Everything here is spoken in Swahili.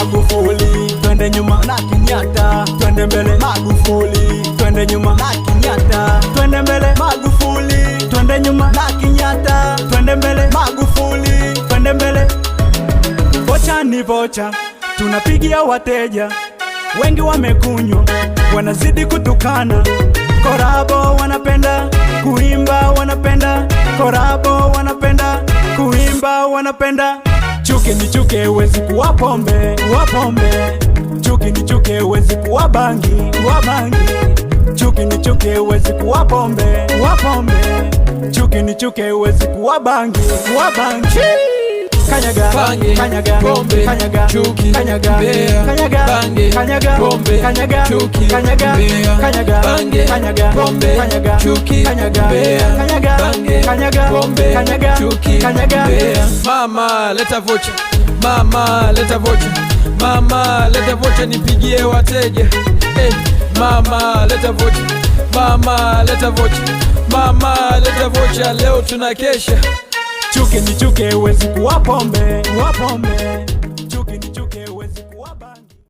Magufuli, twende nyuma na Kenyatta, twende mbele Magufuli, twende nyuma na Kenyatta, twende mbele Magufuli, twende nyuma na Kenyatta, twende mbele Magufuli, twende mbele. Vocha ni vocha, tunapigia wateja, wengi wamekunywa, wanazidi kutukana. Korabo wanapenda kuimba, wanapenda korabo, wanapenda kuimba, wanapenda. Chuki ni chuki, huwezi kuwa pombe, kuwa pombe. Chuki ni chuki, huwezi kuwa bangi, kuwa bangi. Chuki ni chuki, huwezi kuwa pombe, kuwa pombe. Chuki ni chuki, huwezi kuwa bangi, kuwa bangi. Kanyaga, bange, kanyaga, pombe, kanyaga, chuki, kanyaga, mbea, kanyaga, bange, kanyaga, pombe, kanyaga, chuki, kanyaga, mbea, kanyaga, bange, kanyaga, pombe, kanyaga, chuki, kanyaga, mbea, kanyaga, bange, kanyaga, pombe, kanyaga, chuki, kanyaga. mbea. Mama leta vocha, mama leta vocha, mama leta vocha, nipigie wateja. Hey, mama leta vocha, mama leta vocha, mama leta vocha, leo tunakesha. Chuki ni chuki, huwezi kuwa pombe, kuwa pombe.